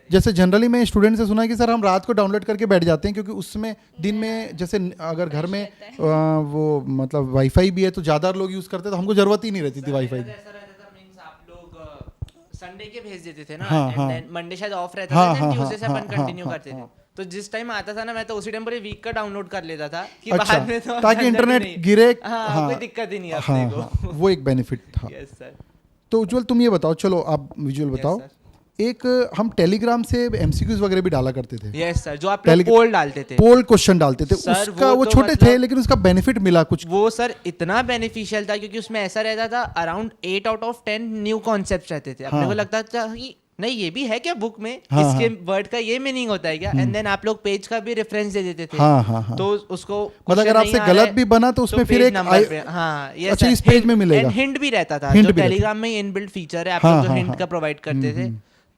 जैसे जनरली मैं स्टूडेंट से सुना है कि सर हम रात को डाउनलोड करके बैठ जाते हैं, क्योंकि उसमें दिन में जैसे अगर घर में वो मतलब वाईफाई भी है तो ज़्यादा लोग यूज़ करते, तो हमको ज़रूरत ही नहीं रहती थी वाईफाई की। ऐसा रहता था, मींस आप लोग संडे के भेज देते थे ना, हाँ, हाँ। एंड देन मंडे शायद ऑफ रहता हाँ, था, हाँ, देन ट्यूसडे से हाँ, अपन हाँ, कंटिन्यू हाँ, करते थे। हाँ। तो जिस टाइम आता था ना, मैं तो उसी टाइम पूरे वीक का डाउनलोड कर लेता था कि अच्छा, बाद में तो ताकि झंझट ही इंटरनेट नहीं। गिरे, हाँ, हाँ, कोई दिक्कत ही नहीं है हाँ, अपने हाँ, को। वो एक बेनिफिट था। Yes sir. तो उज्जवल तुम ये बताओ, चलो आप विजुअल बताओ। एक हम टेलीग्राम से एमसीक्यूज वगैरह भी डाला करते थे, यस सर, जो आप लोग पोल डालते थे, पोल क्वेश्चन डालते थे, सर, उसका वो तो छोटे थे मतलब- लेकिन उसका बेनिफिट मिला कुछ? वो सर इतना बेनिफिशियल था, क्योंकि उसमें ऐसा रहता था around 8 out of 10 new concept रहते थे। अपने हाँ। को लगता था कि नहीं, ये भी है क्या बुक में, हाँ, इसके हाँ। वर्ड का ये मीनिंग होता है क्या, एंड देन आप लोग पेज का भी रेफरेंस दे देते थे। हाँ, हाँ, हाँ। तो उसको मतलब अगर question आपसे नहीं आ गलत रहा है, भी बना तो उसमें फिर पेज एक नंबर पे, हाँ, yes अच्छा, sir, इस पेज hint- में मिलेगा। and hint भी रहता था, Hint जो भी रहता टेलीग्राम में इनबिल्ट फीचर है, आप हाँ, लोग जो हाँ, हिंट हाँ। का प्रोवाइड करते थे,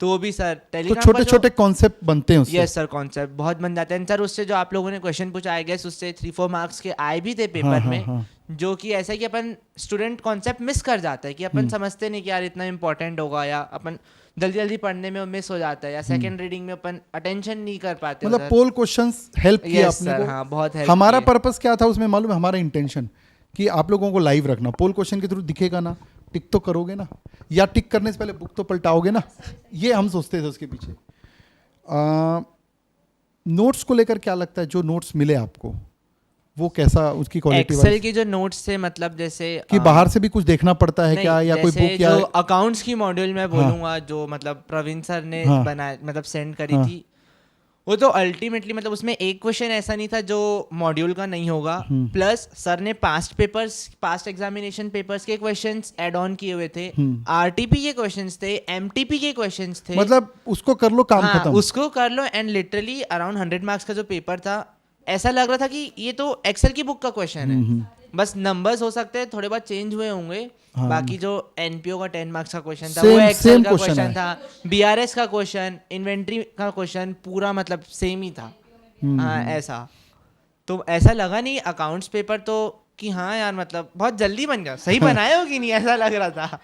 तो वो भी सर तो टेलीग्राम छोटे छोटे कॉन्सेप्ट बनते हैं उससे। यस सर, कॉन्सेप्ट बहुत बन जाते हैं सर। उससे जो आप लोगों ने क्वेश्चन पूछा, आई गेस उससे 3-4 मार्क्स के आए भी थे पेपर हाँ, में, हाँ। जो कि ऐसा है कि अपन स्टूडेंट कॉन्सेप्ट मिस कर जाता है, कि अपन समझते नहीं कि यार इतना इंपॉर्टेंट होगा, या अपन जल्दी जल्दी पढ़ने में मिस हो जाता है, या सेकंड रीडिंग में अपन अटेंशन नहीं कर पाते। मतलब पोल क्वेश्चंस हेल्प किए Yes, अपने sir, को। हाँ, बहुत help हमारा किए। पर्पस क्या था उसमें मालूम है? हमारा इंटेंशन कि आप लोगों को लाइव रखना। पोल क्वेश्चन के थ्रू दिखेगा ना, टिक तो करोगे ना, या टिक करने से पहले बुक तो पलटाओगे ना, ये हम सोचते थे उसके पीछे। नोट्स को लेकर क्या लगता है, जो नोट्स मिले आपको वो कैसा, उसकी क्वालिटी एक्सेल के जो नोट्स थे, मतलब जैसे कि बाहर से भी कुछ देखना पड़ता है क्या, या कोई जैसे बुक, या जो अकाउंट्स की मॉड्यूल मैं बोलूंगा, जो मतलब प्रवीण सर ने हाँ। बनाया, मतलब सेंड करी हाँ। थी, वो तो अल्टीमेटली मतलब उसमें एक क्वेश्चन ऐसा नहीं था जो मॉड्यूल का नहीं होगा, प्लस सर ने पास्ट एग्जामिनेशन पेपर्स के क्वेश्चंस ऐड ऑन किए हुए थे, आरटीपी के क्वेश्चंस थे, एमटीपी के क्वेश्चंस थे, मतलब उसको कर लो, काम हाँ, खत्म। उसको कर लो, एंड लिटरली अराउंड 100 मार्क्स का जो पेपर था, ऐसा लग रहा था कि ये तो एक्सेल की बुक का क्वेश्चन है, बस नंबर्स हो सकते हैं थोड़े बहुत चेंज हुए होंगे, हाँ। बाकी जो एनपीओ का 10 मार्क्स का क्वेश्चन था Same- वो एक्सेल same का question क्वेश्चन है। था, बीआरएस का क्वेश्चन, इन्वेंट्री का क्वेश्चन, पूरा मतलब सेम ही था। हाँ, ऐसा तो ऐसा लगा नहीं अकाउंट्स पेपर तो कि हाँ यार मतलब बहुत जल्दी बन गया, सही बनाया हो कि नहीं, ऐसा लग रहा था।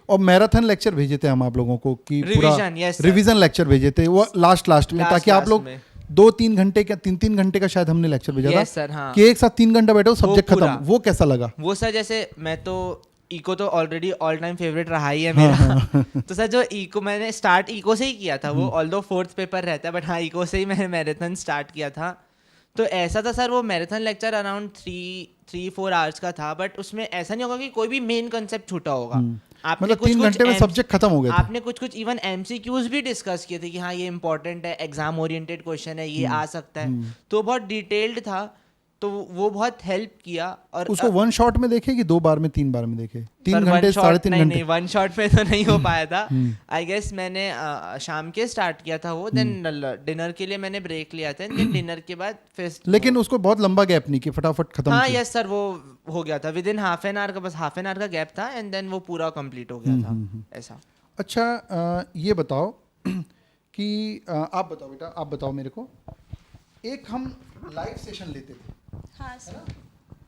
और मैराथन लेक्चर भेजे थे हम आप लोगों को कि पूरा Revision, yes, sir. Revision lecture भेजे थे, वो लास्ट में, ताकि आप लोग में। 2-3 घंटे का 3-3 घंटे का शायद हमने लेक्चर भेजा था, Yes, sir, हाँ। कि एक साथ 3 घंटा बैठो, सब्जेक्ट पूरा। खत्म। वो कैसा लगा? वो सर जैसे मैं तो इको तो ऑलरेडी ऑल टाइम फेवरेट रहा ही है मेरा। तो सर जो इको मैंने स्टार्ट इको से ही किया था, वो ऑल्दो 4th पेपर रहता है, बट हाँ इको से ही मैंने मैराथन स्टार्ट किया था। तो ऐसा था सर, वो मैराथन लेक्चर अराउंड 3-4 आवर्स का था, बट उसमें ऐसा नहीं होगा कि कोई भी मेन कंसेप्ट छूटा होगा। आपने मतलब कुछ 3 घंटे में सब्जेक्ट खत्म हो गया था। आपने कुछ इवन एमसीक्यूज भी डिस्कस किए थे कि हाँ ये इंपॉर्टेंट है, एग्जाम ओरिएंटेड क्वेश्चन है, ये आ सकता है, तो बहुत डिटेल्ड था। तो वो बहुत हेल्प किया। और उसको वन शॉट में देखे कि 2 बार में 3 बार में देखे? 3 सर, घंटे one shot- 3.5 नहीं घंटे? नहीं, 1 शॉट में तो नहीं हो पाया था। आई गेस मैंने शाम के स्टार्ट किया था वो, देन डिनर के लिए मैंने ब्रेक लिया था, देन डिनर के बाद फिर लेकिन उसको बहुत लंबा गैप नहीं कि फटाफट खत्म हाँ किया। यस सर, वो हो गया था with in half an hour का, बस हाफ एन आवर का गैप था एंड देन वो पूरा कंप्लीट हो गया था ऐसा। अच्छा ये बताओ कि आप बताओ बेटा, आप बताओ मेरे को, एक हम लाइव सेशन लेते थे। हाँ सर।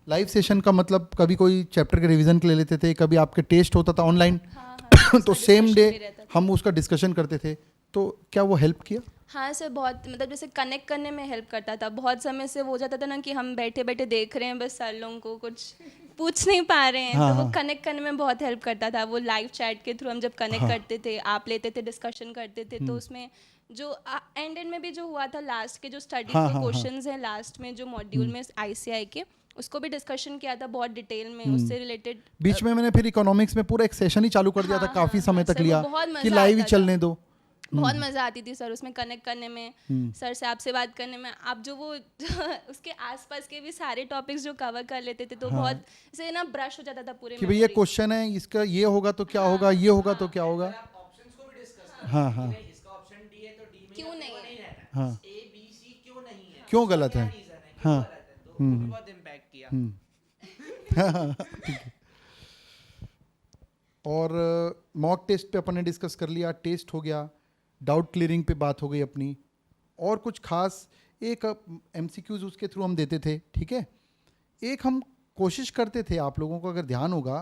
लाइव सेशन का मतलब कभी कोई चैप्टर के रिवीजन के लिए लेते थे, कभी आपके टेस्ट होता था ऑनलाइन, हाँ, तो सेम डे हम उसका डिस्कशन करते थे, तो क्या वो हेल्प किया? हाँ सर, बहुत मतलब जैसे कनेक्ट करने में हेल्प करता था। बहुत समय से वो हो जाता था ना कि हम बैठे बैठे देख रहे हैं बस, सर लोगों को कुछ पूछ नहीं पा रहे हैं, हाँ, तो वो हाँ। कनेक्ट करने में बहुत हेल्प करता था। वो लाइव चैट के थ्रू हम जब कनेक्ट हाँ। करते थे, आप लेते थे, डिस्कशन करते थे, तो उसमें जो एंड में भी जो हुआ था लास्ट के जो स्टडी हाँ, के हाँ, क्वेश्चंस हैं लास्ट में जो मॉड्यूल में ICI के, उसको भी डिस्कशन किया था बहुत डिटेल में, उससे रिलेटेड। बीच में मैंने फिर इकोनॉमिक्स में पूरा एक सेशन ही चालू कर दिया था, हाँ, काफी हाँ, समय हाँ, तक सर, वो लिया बहुत मजा कि लाइव ही आता था। चलने दो। बहुत मज़ा आती थी सर उसमें कनेक्ट करने में, सर से आपसे बात करने में। आप जो वो उसके आसपास के भी सारे टॉपिक्स जो कवर कर लेते थे, तो बहुत से ना ब्रश हो जाता था पूरे कि भाई ये क्वेश्चन है, इसका ये होगा तो क्या होगा, ये होगा तो क्या होगा। हाँ हाँ क्यों नहीं है। हाँ, क्यों नहीं है, क्यों गलत है। हाँ बहुत इम्पैक्ट किया। ठीक है। और मॉक टेस्ट पे अपन ने डिस्कस कर लिया, टेस्ट हो गया, डाउट क्लियरिंग पे बात हो गई अपनी, और कुछ खास एक MCQs उसके थ्रू हम देते थे, ठीक है। एक हम कोशिश करते थे, आप लोगों को अगर ध्यान होगा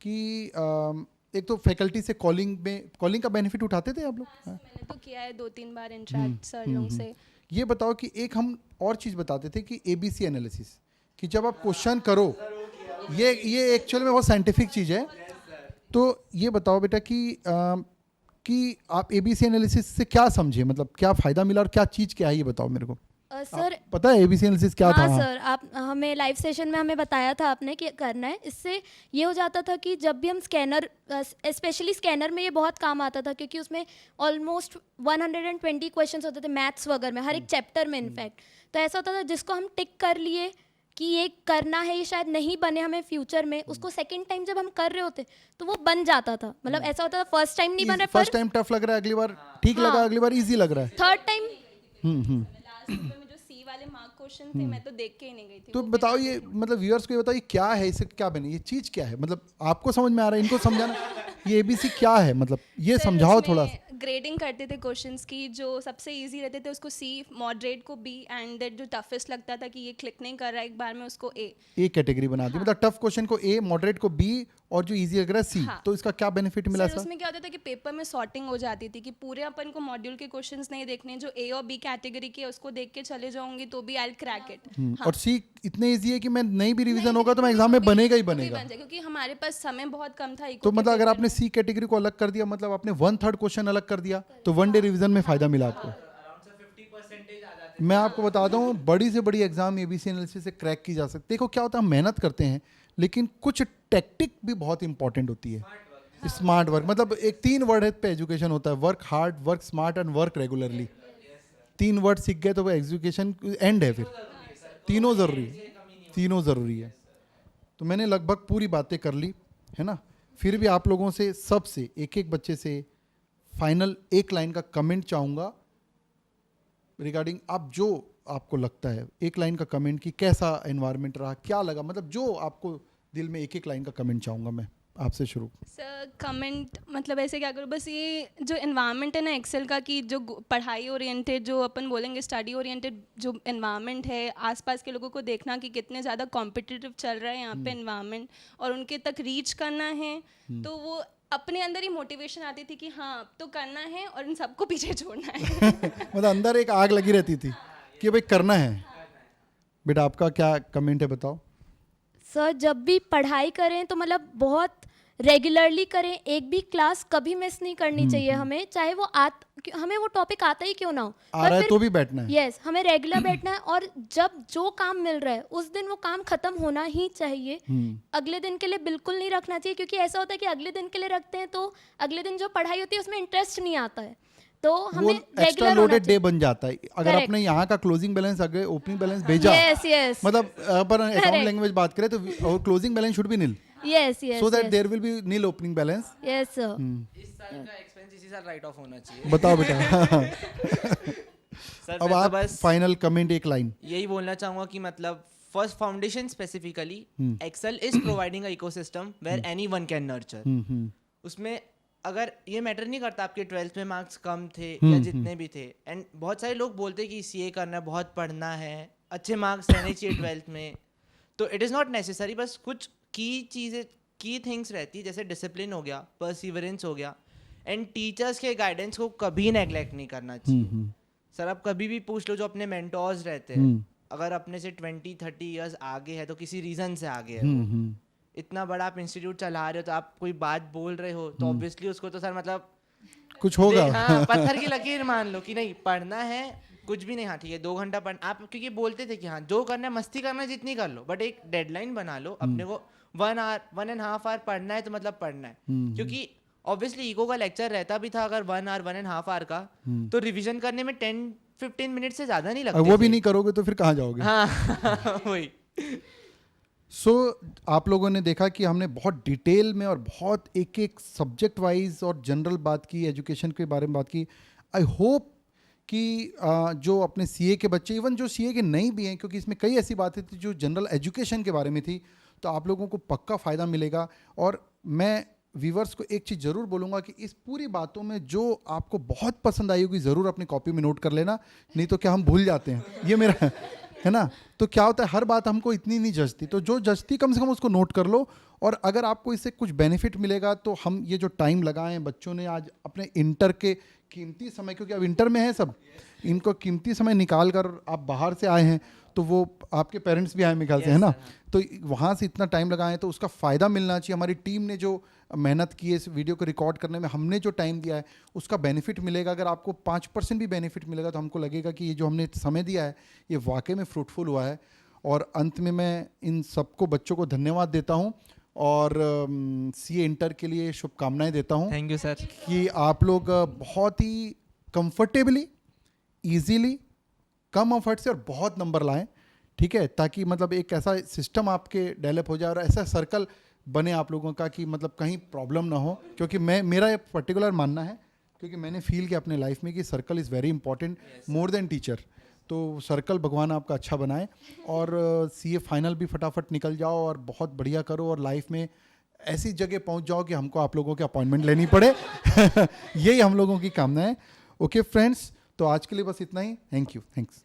कि एक तो फैकल्टी से कॉलिंग का बेनिफिट उठाते थे आप लोग? हाँ। मैंने तो किया है 2-3 बार इंटरेक्ट सर लोगों से। ये बताओ कि एक हम और चीज़ बताते थे कि ABC एनालिसिस, कि जब आप क्वेश्चन करो, ये एक्चुअल में बहुत साइंटिफिक चीज़ है। तो ये बताओ बेटा कि आप ABC एनालिसिस से क्या समझे, मतलब क्या फ़ायदा मिला और क्या चीज़ क्या है, ये बताओ मेरे को। सर पता है ABC एनालिसिस क्या था? हाँ सर, आप हमें लाइव सेशन में हमें बताया था आपने कि करना है। इससे ये हो जाता था कि जब भी हम स्कैनर, स्पेशली स्कैनर में ये बहुत काम आता था, क्योंकि उसमें ऑलमोस्ट 120 क्वेश्चंस होते थे मैथ्स वगैरह में, हर एक चैप्टर में इनफैक्ट। तो ऐसा होता था जिसको हम टिक कर लिए कि ये करना है, ये शायद नहीं बने हमें फ्यूचर में, उसको सेकंड टाइम जब हम कर रहे होते तो वो बन जाता था। मतलब ऐसा होता था फर्स्ट टाइम नहीं बन रहा, फर्स्ट टाइम टफ लग रहा है, अगली बार ठीक लगा, अगली बार इजी लग रहा है। Third time. लास्ट पेपर में जो C वाले मार्क क्वेश्चन थे, मैं तो देख के ही नहीं गई थी। तो बताओ ये, मतलब व्यूअर्स को ये बताओ, ये क्या है, इससे क्या बने, ये चीज़ क्या है, मतलब आपको समझ में आ रहा है, इनको समझाना, ये ABC क्या है, मतलब ये समझाओ थोड़ा सा। ग्रेडिंग करते थे क्वेश्चंस की, जो सबसे इजी रहते थे उसको C, मॉडरेट को B, एंड दैट जो टफेस्ट लगता था कि ये क्लिक नहीं कर रहा है एक बार में, उसको A कैटेगरी बना दी, मतलब टफ क्वेश्चन को A, मॉडरेट को B और जो इजी लग रहा है C। हाँ। तो इसका क्या बेनिफिट मिला सर सर? उसमें क्या होता था कि पेपर में सॉर्टिंग हो जाती थी कि पूरे अपन को मॉड्यूल के क्वेश्चंस नहीं देखने, जो A और B कैटेगरी के उसको देख के चले जाऊंगी तो भी आई विल क्रैक इट। और C इतने इजी है कि मैं नहीं भी रिवीजन होगा तो मैं एग्जाम में बनेगा ही बनेगा। बन जाए, क्योंकि हमारे पास समय बहुत कम था। तो मतलब अगर आपने C कैटेगरी को अलग कर दिया, मतलब आपने 1/3 क्वेश्चन अलग कर दिया, तो 1 डे रिवीजन में फायदा मिला आपको। मैं आपको बता दूं, बड़ी से बड़ी एग्जाम ABC एनालिसिस से क्रैक की जा सकती है। देखो क्या होता है, हम मेहनत करते हैं, लेकिन कुछ टेक्टिक भी बहुत इंपॉर्टेंट होती है। स्मार्ट वर्क, मतलब एक 3 वर्ड पे एजुकेशन होता है, work hard, work smart and work regularly. 3 word सीख गए तो वो एजुकेशन एंड है, फिर तीनों ज़रूरी है, तीनों ज़रूरी है। तो मैंने लगभग पूरी बातें कर ली है ना। फिर भी आप लोगों से, सबसे एक बच्चे से फाइनल एक लाइन का कमेंट चाहूँगा रिगार्डिंग आप जो आपको लगता है, एक लाइन का कमेंट कि कैसा एनवायरनमेंट रहा, क्या लगा, मतलब जो आपको दिल में, एक लाइन का कमेंट चाहूँगा मैं आपसे शुरू। सर कमेंट मतलब ऐसे क्या करूँ, बस ये जो एनवायरनमेंट है ना एक्सेल का, कि जो पढ़ाई ओरिएंटेड, जो अपन बोलेंगे स्टडी ओरिएंटेड जो एनवायरनमेंट है, आसपास के लोगों को देखना कि कितने ज़्यादा कॉम्पिटिटिव चल रहा है यहाँ पे एनवायरनमेंट, और उनके तक रीच करना है, तो वो अपने अंदर ही मोटिवेशन आती थी कि हाँ अब तो करना है और इन सबको पीछे छोड़ना है। मतलब अंदर एक आग लगी रहती थी कि भाई करना है। बेटा आपका क्या कमेंट है, बताओ। सर जब भी पढ़ाई करें तो मतलब बहुत रेगुलरली करें, एक भी क्लास कभी मिस नहीं करनी चाहिए हमें, चाहे वो हमें वो टॉपिक आता ही क्यों ना हो, आ रहा है तो भी बैठना है। यस, हमें रेगुलर बैठना है, और जब जो काम मिल रहा है उस दिन वो काम खत्म होना ही चाहिए। अगले दिन के लिए बिल्कुल नहीं रखना चाहिए, क्योंकि ऐसा होता है कि अगले दिन के लिए रखते हैं तो अगले दिन जो पढ़ाई होती है उसमें इंटरेस्ट नहीं आता है। तो वो हमें एक्स्ट्रा रेगुलर होना लोडेड डे चाहिए। बन जाता है अगर Correct. आपने यहाँ का क्लोजिंग बैलेंस अगर ओपनिंग बैलेंस भेजा यस यस मतलब अपन अकाउंट Correct. लैंग्वेज बात करें तो और closing balance should be nil yes yes so that there will be nil opening balance yes sir इस साल का एक्सपेंस इसी साल राइट ऑफ होना चाहिए। बताओ बेटा सर अब मैं तो आप बस फाइनल कमेंट एक लाइन यही बोलना चाहूंगा कि मतलब first foundation specifically Excel is providing a ecosystem where anyone can nurture. उसमें अगर ये मैटर नहीं करता आपके 12th में मार्क्स कम थे या जितने भी थे, एंड बहुत सारे लोग बोलते हैं कि सीए करना है, बहुत पढ़ना है, अच्छे मार्क्स रहने चाहिए 12th में, तो इट इज़ नॉट नेसेसरी। बस कुछ की चीज़ें की थिंग्स रहती है, जैसे डिसिप्लिन हो गया, परसिवरेंस हो गया, एंड टीचर्स के गाइडेंस को कभी नेग्लेक्ट नहीं करना चाहिए। सर आप कभी भी पूछ लो जो अपने मेंटोर्स रहते हैं, अगर अपने से 20-30 ईयर्स आगे है तो किसी रीज़न से आगे है वो। इतना बड़ा आप इंस्टीट्यूट चला रहे हो तो आप कोई बात बोल रहे हो तो ऑब्वियसली उसको तो सर मतलब कुछ होगा हाँ, पत्थर की लकीर मान लो कि नहीं पढ़ना है, कुछ भी नहीं, हाँ ठीक है 2 घंटा पढ़, आप क्योंकि बोलते थे कि हाँ जो करना है मस्ती करना है जितनी कर लो, बट एक डेडलाइन बना लो अपने को, 1 आवर 1.5 आवर पढ़ना है तो मतलब पढ़ना है। क्योंकि ऑब्वियसली इको का लेक्चर रहता भी था अगर 1 आवर 1.5 आवर का, तो रिविजन करने में 10-15 मिनट से ज्यादा नहीं लगते वो भी थे। नहीं करोगे तो फिर कहाँ जाओगे। हाँ वही। सो आप लोगों ने देखा कि हमने बहुत डिटेल में और बहुत एक एक सब्जेक्ट वाइज और जनरल बात की, एजुकेशन के बारे में बात की। आई होप कि जो अपने सीए के बच्चे, इवन जो सीए के नहीं भी हैं, क्योंकि इसमें कई ऐसी बातें थी जो जनरल एजुकेशन के बारे में थी, तो आप लोगों को पक्का फ़ायदा मिलेगा। और मैं व्यूवर्स को एक चीज़ ज़रूर बोलूँगा कि इस पूरी बातों में जो आपको बहुत पसंद आई होगी ज़रूर अपनी कॉपी में नोट कर लेना, नहीं तो क्या हम भूल जाते हैं, ये मेरा है ना। तो क्या होता है हर बात हमको इतनी नहीं जचती, तो जो जचती कम से कम उसको नोट कर लो। और अगर आपको इससे कुछ बेनिफिट मिलेगा तो हम ये जो टाइम लगाए हैं बच्चों ने आज अपने इंटर के कीमती समय, क्योंकि अब इंटर में है सब, इनको कीमती समय निकाल कर आप बाहर से आए हैं, तो वो आपके पेरेंट्स भी आए मेरे ख्याल से, है ना, तो वहाँ से इतना टाइम लगाए तो उसका फ़ायदा मिलना चाहिए। हमारी टीम ने जो मेहनत की है इस वीडियो को रिकॉर्ड करने में, हमने जो टाइम दिया है उसका बेनिफिट मिलेगा। अगर आपको 5% भी बेनिफिट मिलेगा तो हमको लगेगा कि ये जो हमने समय दिया है ये वाकई में फ्रूटफुल हुआ है। और अंत में मैं इन सबको बच्चों को धन्यवाद देता हूँ और सीए इंटर के लिए शुभकामनाएं देता हूँ। Thank you sir. कि आप लोग बहुत ही कंफर्टेबली, ईजीली, कम एफर्ट से और बहुत नंबर लाएं, ठीक है, ताकि मतलब एक ऐसा सिस्टम आपके डेवलप हो जाए और ऐसा सर्कल बने आप लोगों का कि मतलब कहीं प्रॉब्लम ना हो। क्योंकि मेरा एक पर्टिकुलर मानना है, क्योंकि मैंने फील किया अपने लाइफ में कि circle is very important more than teacher. तो सर्कल भगवान आपका अच्छा बनाए और सीए फाइनल भी फटाफट निकल जाओ और बहुत बढ़िया करो और लाइफ में ऐसी जगह पहुंच जाओ कि हमको आप लोगों की अपॉइंटमेंट लेनी पड़े यही हम लोगों की कामना है। ओके फ्रेंड्स, तो आज के लिए बस इतना ही। Thank you, thanks.